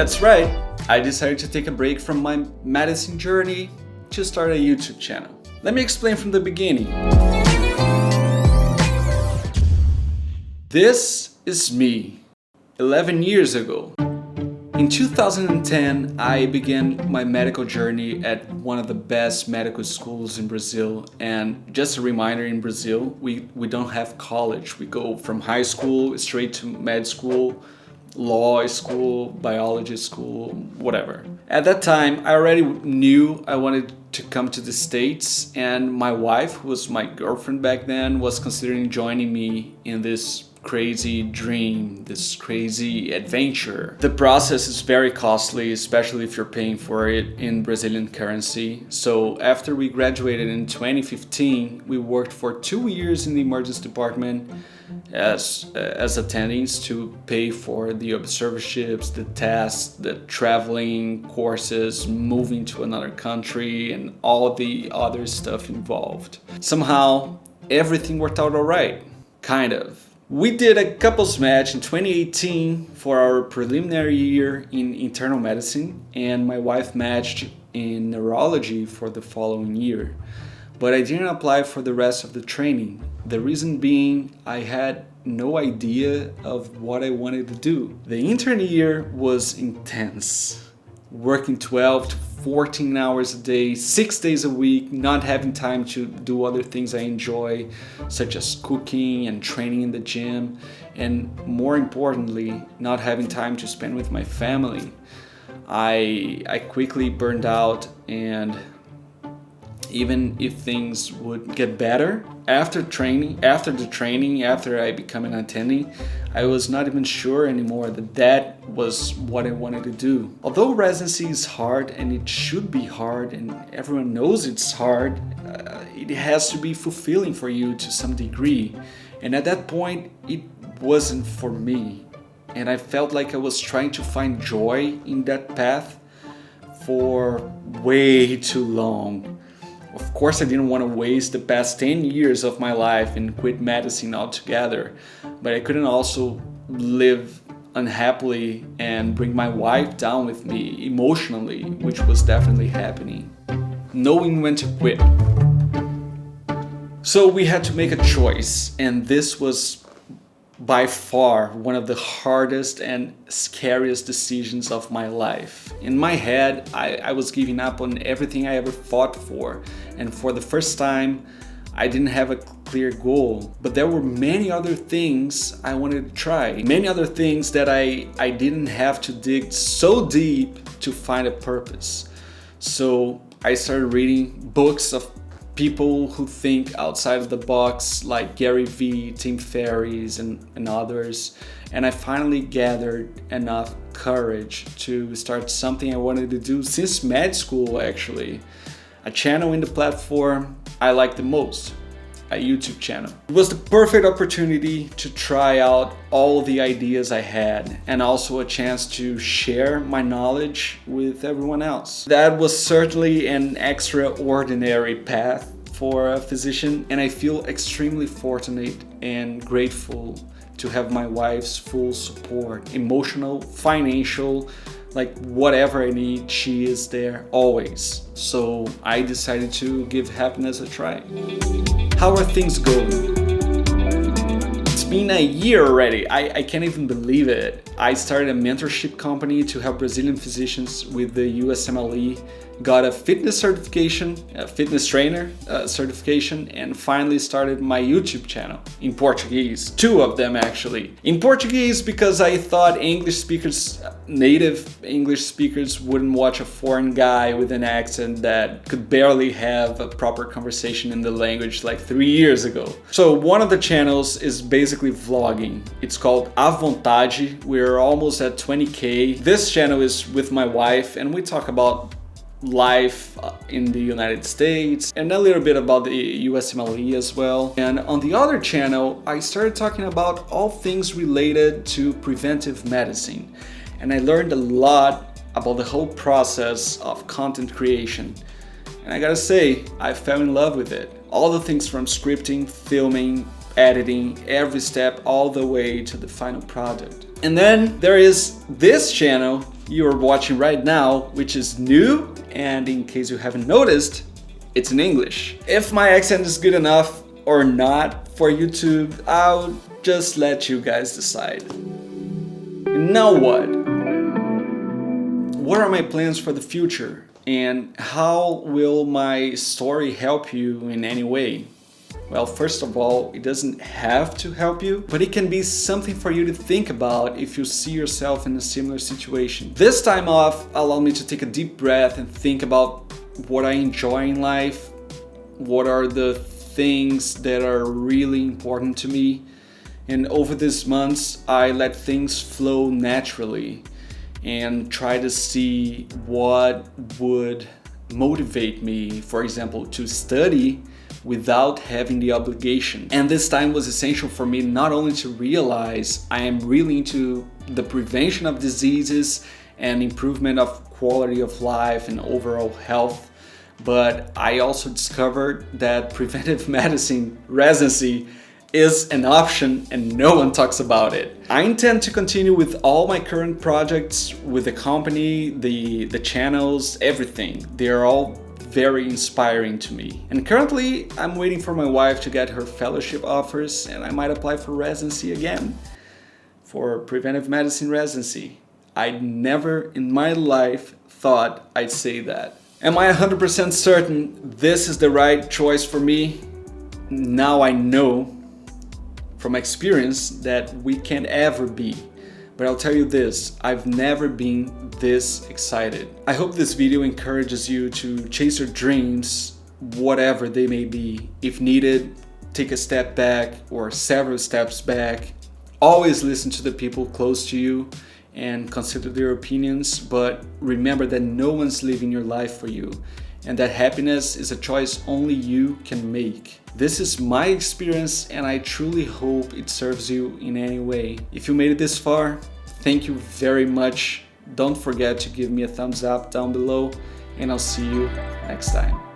That's right, I decided to take a break from my medicine journey to start a YouTube channel. Let me explain from the beginning. This is me, 11 years ago. In 2010, I began my medical journey at one of the best medical schools in Brazil. And just a reminder, in Brazil, we don't have college. We go from high school straight to med school, law school, biology school, whatever. At that time, I already knew I wanted to come to the States, and my wife, who was my girlfriend back then, was considering joining me in this crazy dream, this crazy adventure. The process is very costly, especially if you're paying for it in Brazilian currency. So after we graduated in 2015, we worked for 2 years in the emergency department as attendings to pay for the observerships, the tests, the traveling courses, moving to another country, and all the other stuff involved. Somehow, everything worked out alright, kind of. We did a couples match in 2018 for our preliminary year in internal medicine, and my wife matched in neurology for the following year. But I didn't apply for the rest of the training. The reason being, I had no idea of what I wanted to do. The intern year was intense. Working 12 to 14 hours a day, 6 days a week, not having time to do other things I enjoy, such as cooking and training in the gym, and more importantly, not having time to spend with my family. I quickly burned out, and even if things would get better after the training, after I become an attending, I was not even sure anymore that was what I wanted to do. Although residency is hard, and it should be hard, and everyone knows it's hard, it has to be fulfilling for you to some degree. And at that point, it wasn't for me. And I felt like I was trying to find joy in that path for way too long. Of course, I didn't want to waste the past 10 years of my life and quit medicine altogether, but I couldn't also live unhappily and bring my wife down with me emotionally, which was definitely happening. Knowing when to quit. So we had to make a choice, and this was by far one of the hardest and scariest decisions of my life. In my head, I was giving up on everything I ever fought for, and for the first time, I didn't have a clear goal. But there were many other things I wanted to try, many other things that I didn't have to dig so deep to find a purpose. So I started reading books of people who think outside of the box, like Gary Vee, Tim Ferriss, and others. And I finally gathered enough courage to start something I wanted to do since med school, actually. A channel in the platform I like the most, a YouTube channel. It was the perfect opportunity to try out all the ideas I had, and also a chance to share my knowledge with everyone else. That was certainly an extraordinary path for a physician, and I feel extremely fortunate and grateful to have my wife's full support, emotional, financial, like whatever I need, she is there always. So I decided to give happiness a try. How are things going? It's been a year already. I can't even believe it. I started a mentorship company to help Brazilian physicians with the USMLE, got a fitness certification, a fitness trainer certification, and finally started my YouTube channel in Portuguese. 2 of them actually. In Portuguese because I thought native English speakers wouldn't watch a foreign guy with an accent that could barely have a proper conversation in the language like 3 years ago. So one of the channels is basically vlogging. It's called À Vontade. We're almost at 20K. This channel is with my wife, and we talk about life in the United States and a little bit about the USMLE as well. And on the other channel, I started talking about all things related to preventive medicine. And I learned a lot about the whole process of content creation. And I gotta say, I fell in love with it. All the things from scripting, filming, editing, every step all the way to the final product. And then there is this channel you're watching right now, which is new, and in case you haven't noticed, it's in English. If my accent is good enough or not for YouTube, I'll just let you guys decide. Now what? What are my plans for the future? And how will my story help you in any way? Well, first of all, it doesn't have to help you, but it can be something for you to think about if you see yourself in a similar situation. This time off allowed me to take a deep breath and think about what I enjoy in life, what are the things that are really important to me. And over these months, I let things flow naturally and try to see what would motivate me, for example, to study without having the obligation. And this time was essential for me not only to realize I am really into the prevention of diseases and improvement of quality of life and overall health, but I also discovered that preventive medicine residency is an option and no one talks about it. I intend to continue with all my current projects with the company, the channels, everything. They're all very inspiring to me. And currently, I'm waiting for my wife to get her fellowship offers and I might apply for residency again, for preventive medicine residency. I never in my life thought I'd say that. Am I 100% certain this is the right choice for me? Now I know from experience that we can't ever be. But I'll tell you this, I've never been this excited. I hope this video encourages you to chase your dreams, whatever they may be. If needed, take a step back or several steps back. Always listen to the people close to you and consider their opinions, but remember that no one's living your life for you and that happiness is a choice only you can make. This is my experience and I truly hope it serves you in any way. If you made it this far, thank you very much. Don't forget to give me a thumbs up down below and I'll see you next time.